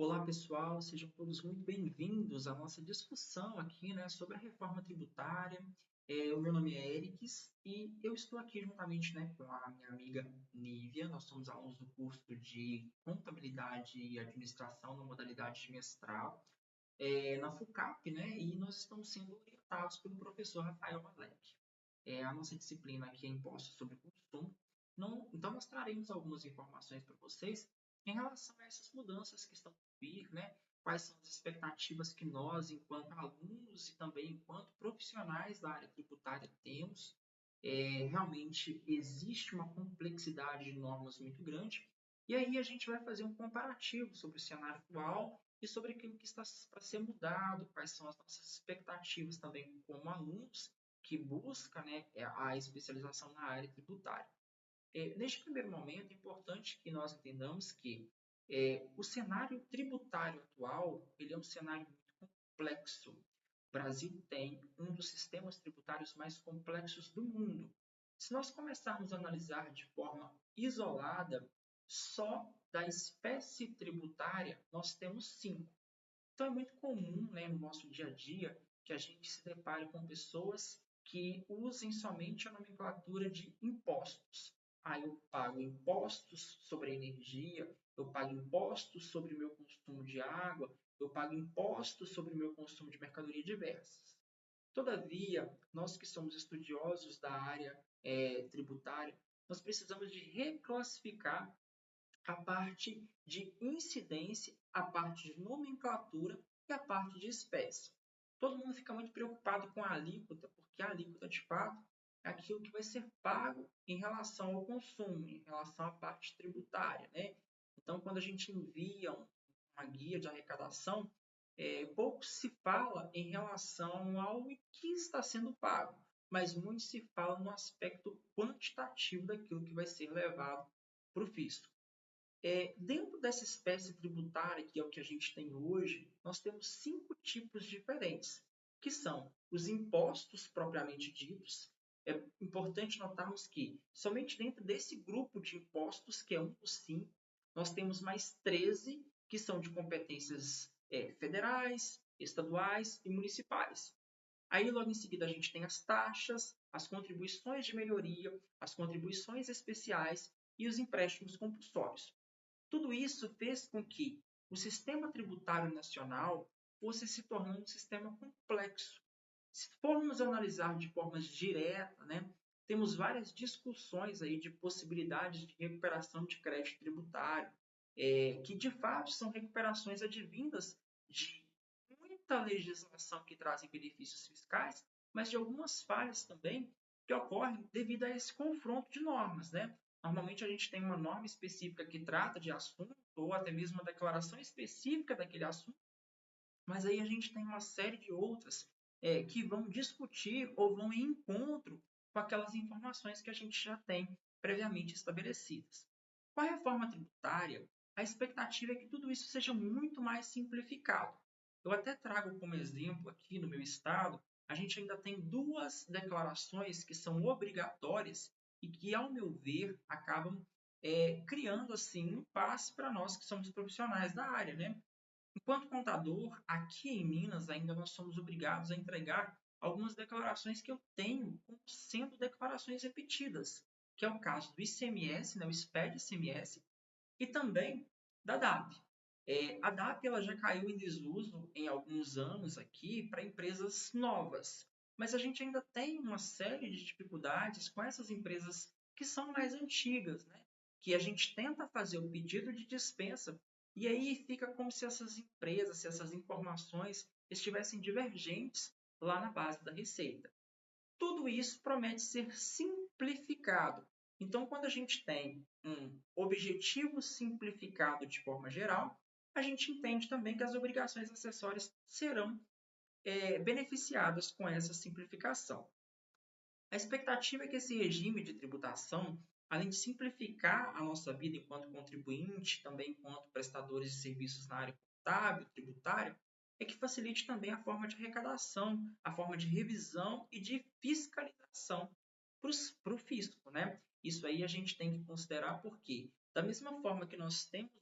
Olá, pessoal, sejam todos muito bem-vindos à nossa discussão aqui, né, sobre a reforma tributária. O meu nome é Erics e eu estou aqui juntamente, né, com a minha amiga Nívia. Nós somos alunos do curso de Contabilidade e Administração na modalidade de mestrado, na FUCAP, né, e nós estamos sendo orientados pelo professor Rafael Malek. A nossa disciplina aqui é Impostos sobre Consumo. Então, nós traremos algumas informações para vocês em relação a essas mudanças que estão por vir, né? Quais são as expectativas que nós, enquanto alunos e também enquanto profissionais da área tributária, temos. Realmente existe uma complexidade de normas muito grande, e aí a gente vai fazer um comparativo sobre o cenário atual e sobre aquilo que está para ser mudado, quais são as nossas expectativas também como alunos que busca, né, a especialização na área tributária. Neste primeiro momento, é importante que nós entendamos que o cenário tributário atual ele é um cenário muito complexo. O Brasil tem um dos sistemas tributários mais complexos do mundo. Se nós começarmos a analisar de forma isolada, só da espécie tributária, nós temos 5. Então, é muito comum, né, no nosso dia a dia que a gente se depare com pessoas que usem somente a nomenclatura de impostos. Eu pago impostos sobre a energia, eu pago impostos sobre o meu consumo de água, eu pago impostos sobre o meu consumo de mercadoria diversas. Todavia, nós que somos estudiosos da área tributária, nós precisamos de reclassificar a parte de incidência, a parte de nomenclatura e a parte de espécie. Todo mundo fica muito preocupado com a alíquota, porque a alíquota, de fato, é aquilo que vai ser pago em relação ao consumo, em relação à parte tributária, né? Então, quando a gente envia uma guia de arrecadação, pouco se fala em relação ao que está sendo pago, mas muito se fala no aspecto quantitativo daquilo que vai ser levado para o fisco. Dentro dessa espécie tributária, que é o que a gente tem hoje, nós temos 5 tipos diferentes, que são os impostos propriamente ditos. É importante notarmos que somente dentro desse grupo de impostos, que é um dos 5, nós temos mais 13 que são de competências federais, estaduais e municipais. Aí, logo em seguida, a gente tem as taxas, as contribuições de melhoria, as contribuições especiais e os empréstimos compulsórios. Tudo isso fez com que o sistema tributário nacional fosse se tornando um sistema complexo. Se formos analisar de forma direta, né, temos várias discussões aí de possibilidades de recuperação de crédito tributário, que de fato são recuperações advindas de muita legislação que trazem benefícios fiscais, mas de algumas falhas também que ocorrem devido a esse confronto de normas, né? Normalmente a gente tem uma norma específica que trata de assunto, ou até mesmo uma declaração específica daquele assunto, mas aí a gente tem uma série de outras que vão discutir ou vão em encontro com aquelas informações que a gente já tem previamente estabelecidas. Com a reforma tributária, a expectativa é que tudo isso seja muito mais simplificado. Eu até trago como exemplo aqui no meu estado, a gente ainda tem 2 declarações que são obrigatórias e que, ao meu ver, acabam criando assim um impasse para nós que somos profissionais da área, né? Enquanto contador, aqui em Minas ainda nós somos obrigados a entregar algumas declarações que eu tenho como sendo declarações repetidas, que é o caso do ICMS, né, o SPED-ICMS, e também da DAP. A DAP ela já caiu em desuso em alguns anos aqui para empresas novas, mas a gente ainda tem uma série de dificuldades com essas empresas que são mais antigas, né? Que a gente tenta fazer o pedido de dispensa e aí fica como se essas empresas, se essas informações estivessem divergentes lá na base da Receita. Tudo isso promete ser simplificado. Então, quando a gente tem um objetivo simplificado de forma geral, a gente entende também que as obrigações acessórias serão beneficiadas com essa simplificação. A expectativa é que esse regime de tributação, além de simplificar a nossa vida enquanto contribuinte, também enquanto prestadores de serviços na área contábil, tributária, é que facilite também a forma de arrecadação, a forma de revisão e de fiscalização para o fisco, né? Isso aí a gente tem que considerar porque, da mesma forma que nós temos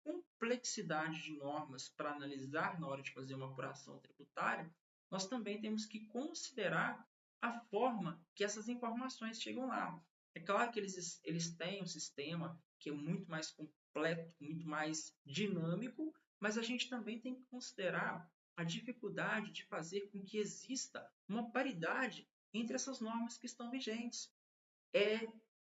uma complexidade de normas para analisar na hora de fazer uma apuração tributária, nós também temos que considerar a forma que essas informações chegam lá. É claro que eles têm um sistema que é muito mais completo, muito mais dinâmico, mas a gente também tem que considerar a dificuldade de fazer com que exista uma paridade entre essas normas que estão vigentes. É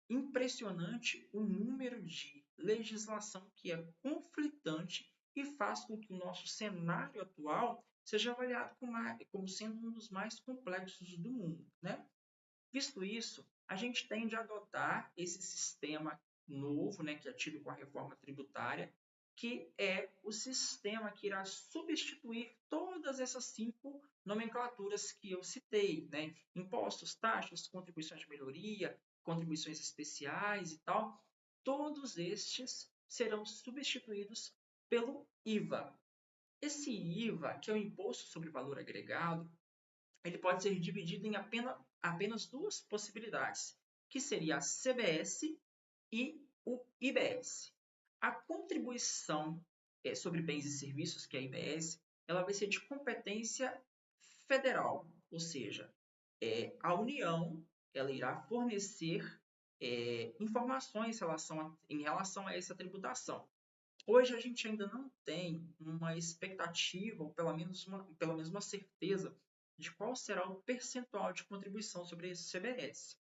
impressionante o número de legislação que é conflitante e faz com que o nosso cenário atual seja avaliado como sendo um dos mais complexos do mundo, né? Visto isso, a gente tende a adotar esse sistema novo, né, que é tido com a reforma tributária, que é o sistema que irá substituir todas essas 5 nomenclaturas que eu citei, né? Impostos, taxas, contribuições de melhoria, contribuições especiais e tal. Todos estes serão substituídos pelo IVA. Esse IVA, que é o Imposto sobre Valor Agregado, ele pode ser dividido em apenas 2 possibilidades, que seria a CBS e o IBS. A contribuição sobre bens e serviços, que é a IBS, ela vai ser de competência federal, ou seja, a União ela irá fornecer informações em relação a essa tributação. Hoje a gente ainda não tem uma expectativa, ou pelo menos uma certeza, de qual será o percentual de contribuição sobre esse CBS.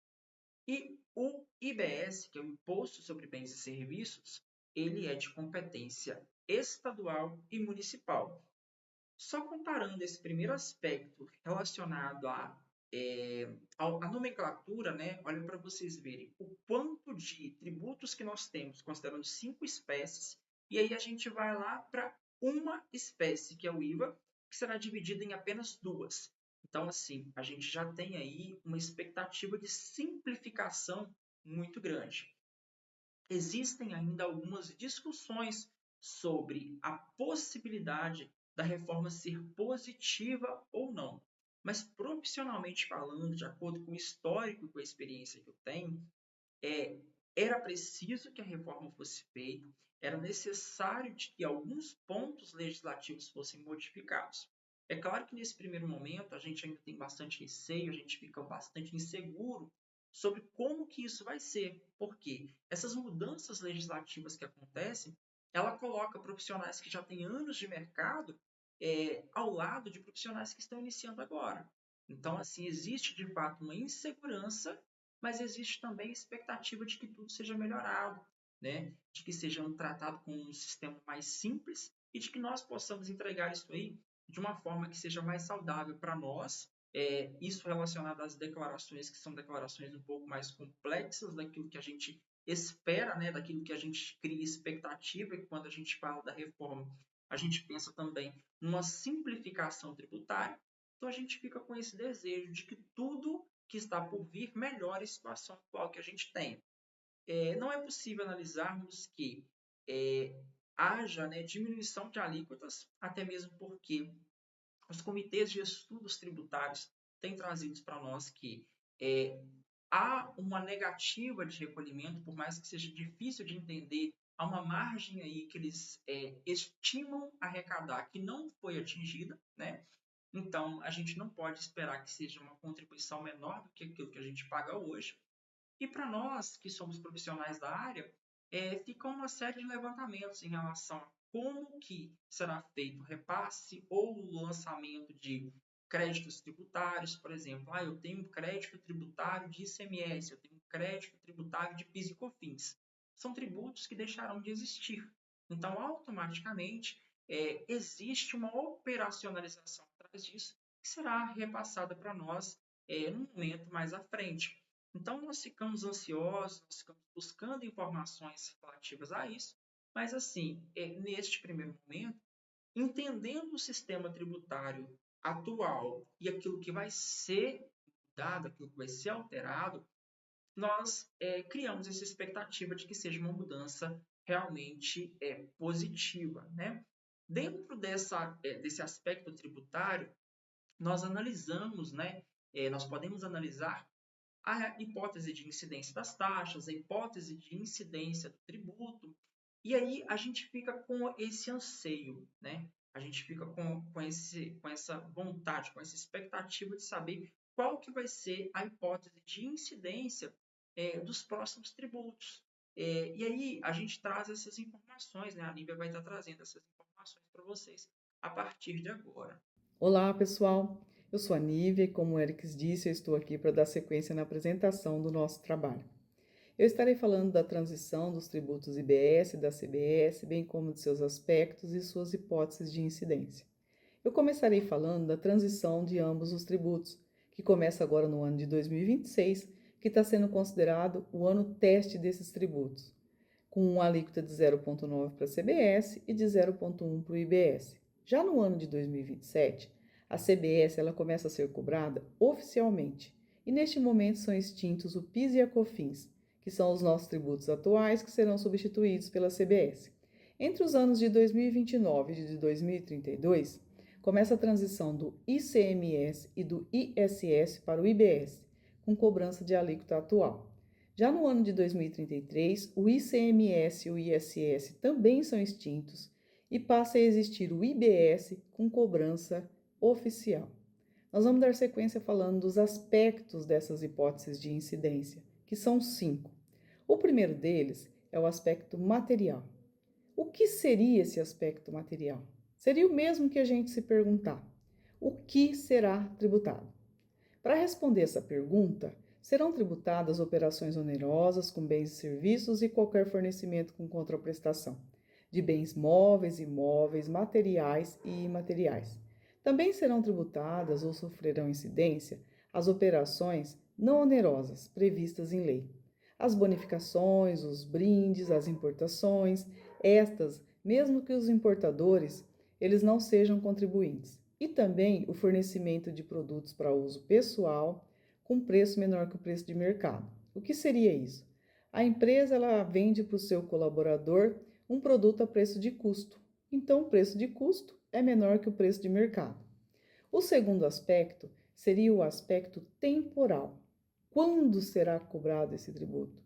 E o IBS, que é o Imposto sobre Bens e Serviços, ele é de competência estadual e municipal. Só comparando esse primeiro aspecto relacionado à nomenclatura, né? Olha para vocês verem o quanto de tributos que nós temos, considerando 5 espécies, e aí a gente vai lá para uma espécie, que é o IVA, que será dividida em apenas 2. Então, assim, a gente já tem aí uma expectativa de simplificação muito grande. Existem ainda algumas discussões sobre a possibilidade da reforma ser positiva ou não. Mas, profissionalmente falando, de acordo com o histórico e com a experiência que eu tenho, era preciso que a reforma fosse feita, era necessário que alguns pontos legislativos fossem modificados. É claro que nesse primeiro momento a gente ainda tem bastante receio, a gente fica bastante inseguro sobre como que isso vai ser, porque essas mudanças legislativas que acontecem, ela coloca profissionais que já têm anos de mercado ao lado de profissionais que estão iniciando agora. Então, assim, existe de fato uma insegurança, mas existe também a expectativa de que tudo seja melhorado, né? De que seja tratado com um sistema mais simples e de que nós possamos entregar isso aí de uma forma que seja mais saudável para nós. Isso relacionado às declarações, que são declarações um pouco mais complexas daquilo que a gente espera, né? Daquilo que a gente cria expectativa, e quando a gente fala da reforma, a gente pensa também numa simplificação tributária. Então a gente fica com esse desejo de que tudo que está por vir melhore a situação atual que a gente tem. Não é possível analisarmos que haja, né, diminuição de alíquotas, até mesmo porque os comitês de estudos tributários têm trazido para nós que há uma negativa de recolhimento, por mais que seja difícil de entender, há uma margem aí que eles estimam arrecadar que não foi atingida, né? Então, a gente não pode esperar que seja uma contribuição menor do que aquilo que a gente paga hoje. E para nós, que somos profissionais da área, fica uma série de levantamentos em relação a como que será feito o repasse ou o lançamento de créditos tributários, por exemplo. Eu tenho um crédito tributário de ICMS, eu tenho um crédito tributário de PIS e COFINS. São tributos que deixarão de existir. Então, automaticamente, existe uma operacionalização atrás disso que será repassada para nós num momento mais à frente. Então, nós ficamos ansiosos, nós ficamos buscando informações relativas a isso, mas, assim, neste primeiro momento, entendendo o sistema tributário atual e aquilo que vai ser mudado, aquilo que vai ser alterado, nós criamos essa expectativa de que seja uma mudança realmente positiva, né? Dentro desse aspecto tributário, nós analisamos, né? Nós podemos analisar a hipótese de incidência das taxas, a hipótese de incidência do tributo, E aí a gente fica com esse anseio, né? A gente fica com essa vontade, com essa expectativa de saber qual que vai ser a hipótese de incidência dos próximos tributos. E aí a gente traz essas informações, né? A Nívia vai estar trazendo essas informações para vocês a partir de agora. Olá, pessoal. Eu sou a Nívia e, como o Eric disse, eu estou aqui para dar sequência na apresentação do nosso trabalho. Eu estarei falando da transição dos tributos IBS e da CBS, bem como de seus aspectos e suas hipóteses de incidência. Eu começarei falando da transição de ambos os tributos, que começa agora no ano de 2026, que está sendo considerado o ano teste desses tributos, com uma alíquota de 0,9 para a CBS e de 0,1 para o IBS. Já no ano de 2027, a CBS ela começa a ser cobrada oficialmente, e neste momento são extintos o PIS e a COFINS, que são os nossos tributos atuais que serão substituídos pela CBS. Entre os anos de 2029 e de 2032, começa a transição do ICMS e do ISS para o IBS, com cobrança de alíquota atual. Já no ano de 2033, o ICMS e o ISS também são extintos e passa a existir o IBS com cobrança oficial. Nós vamos dar sequência falando dos aspectos dessas hipóteses de incidência, que são 5. O primeiro deles é o aspecto material. O que seria esse aspecto material? Seria o mesmo que a gente se perguntar: o que será tributado? Para responder essa pergunta, serão tributadas operações onerosas com bens e serviços e qualquer fornecimento com contraprestação, de bens móveis, imóveis, materiais e imateriais. Também serão tributadas ou sofrerão incidência as operações não onerosas previstas em lei. As bonificações, os brindes, as importações, estas, mesmo que os importadores, eles não sejam contribuintes. E também o fornecimento de produtos para uso pessoal com preço menor que o preço de mercado. O que seria isso? A empresa ela vende para o seu colaborador um produto a preço de custo. Então, o preço de custo é menor que o preço de mercado. O segundo aspecto seria o aspecto temporal. Quando será cobrado esse tributo?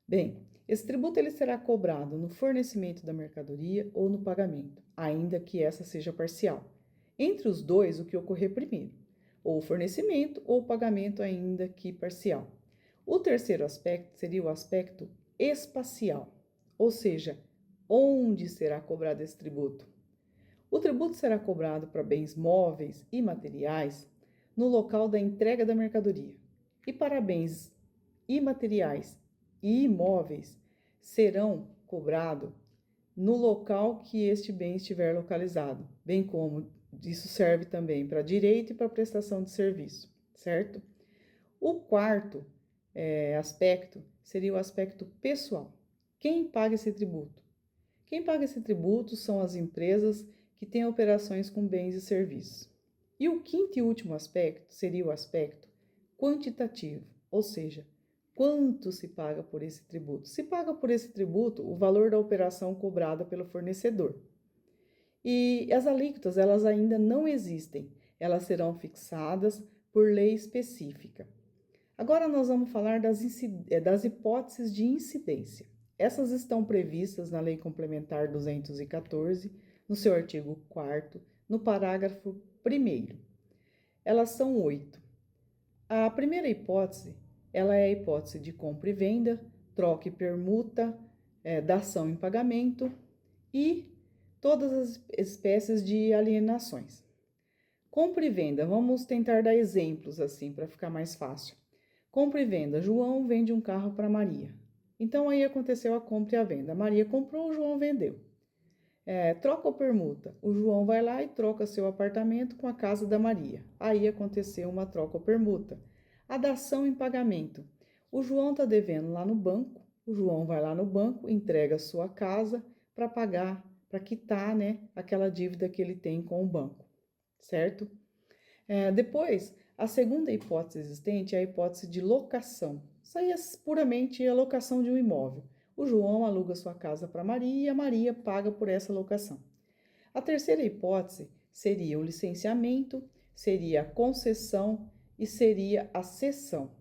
Bem, esse tributo ele será cobrado no fornecimento da mercadoria ou no pagamento, ainda que essa seja parcial. Entre os dois, o que ocorrer primeiro, ou o fornecimento ou o pagamento, ainda que parcial. O terceiro aspecto seria o aspecto espacial, ou seja, onde será cobrado esse tributo. O tributo será cobrado para bens móveis e materiais no local da entrega da mercadoria, e para bens imateriais e imóveis serão cobrados no local que este bem estiver localizado, bem como isso serve também para direito e para prestação de serviço, certo? O quarto aspecto seria o aspecto pessoal. Quem paga esse tributo? Quem paga esse tributo são as empresas que têm operações com bens e serviços. E o quinto e último aspecto seria o aspecto quantitativo, ou seja, quanto se paga por esse tributo? Se paga por esse tributo o valor da operação cobrada pelo fornecedor. E as alíquotas, elas ainda não existem, elas serão fixadas por lei específica. Agora nós vamos falar das hipóteses de incidência. Essas estão previstas na Lei Complementar 214, no seu artigo 4º, no parágrafo 1º. Elas são 8. A primeira hipótese, ela é a hipótese de compra e venda, troca e permuta, dação em pagamento e todas as espécies de alienações. Compra e venda, vamos tentar dar exemplos assim para ficar mais fácil. Compra e venda, João vende um carro para Maria. Então aí aconteceu a compra e a venda. A Maria comprou, o João vendeu. Troca ou permuta, o João vai lá e troca seu apartamento com a casa da Maria. Aí aconteceu uma troca ou permuta. A dação em pagamento, o João está devendo lá no banco, o João vai lá no banco, entrega a sua casa para pagar, para quitar, né, aquela dívida que ele tem com o banco, certo? Depois, a segunda hipótese existente é a hipótese de locação. Isso aí é puramente a locação de um imóvel. O João aluga sua casa para Maria e a Maria paga por essa locação. A terceira hipótese seria o licenciamento, seria a concessão e seria a cessão.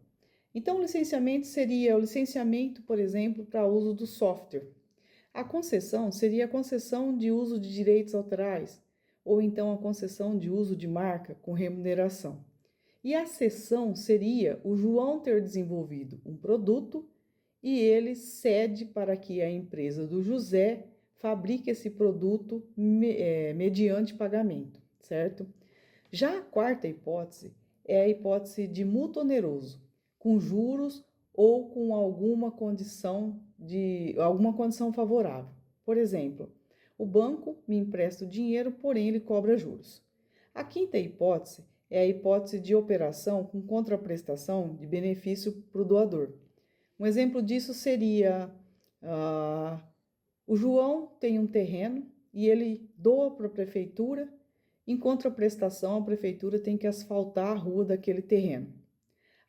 Então, o licenciamento seria o licenciamento, por exemplo, para uso do software. A concessão seria a concessão de uso de direitos autorais, ou então a concessão de uso de marca com remuneração. E a cessão seria o João ter desenvolvido um produto e ele cede para que a empresa do José fabrique esse produto mediante pagamento, certo? Já a quarta hipótese é a hipótese de mútuo oneroso, com juros ou com alguma condição favorável. Por exemplo, o banco me empresta o dinheiro, porém ele cobra juros. A quinta hipótese é a hipótese de operação com contraprestação de benefício para o doador. Um exemplo disso seria o João tem um terreno e ele doa para a prefeitura. Em contraprestação, a prefeitura tem que asfaltar a rua daquele terreno.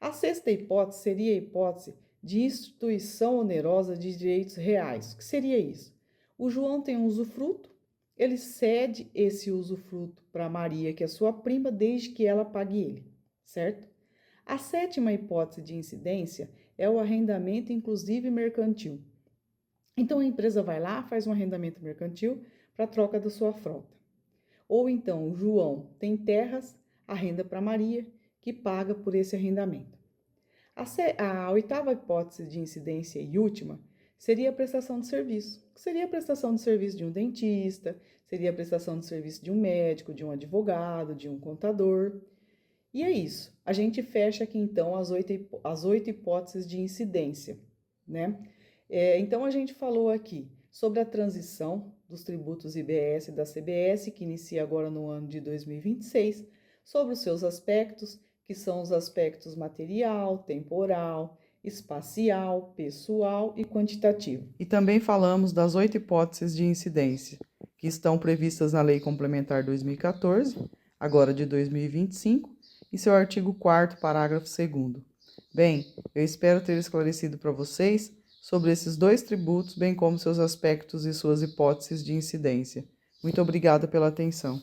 A sexta hipótese seria a hipótese de instituição onerosa de direitos reais. O que seria isso? O João tem um usufruto, ele cede esse usufruto para Maria, que é sua prima, desde que ela pague ele, certo? A sétima hipótese de incidência é o arrendamento inclusive mercantil. Então, a empresa vai lá, faz um arrendamento mercantil para troca da sua frota. Ou então, o João tem terras, arrenda para Maria, que paga por esse arrendamento. A oitava hipótese de incidência e última seria a prestação de serviço. Seria a prestação de serviço de um dentista, seria a prestação de serviço de um médico, de um advogado, de um contador. E é isso. A gente fecha aqui, então, as oito hipóteses de incidência, né? Então, a gente falou aqui sobre a transição dos tributos IBS e da CBS, que inicia agora no ano de 2026, sobre os seus aspectos, que são os aspectos material, temporal, espacial, pessoal e quantitativo. E também falamos das 8 hipóteses de incidência, que estão previstas na Lei Complementar 2014, agora de 2025, em seu artigo 4º, parágrafo 2º. Bem, eu espero ter esclarecido para vocês sobre esses 2 tributos, bem como seus aspectos e suas hipóteses de incidência. Muito obrigada pela atenção.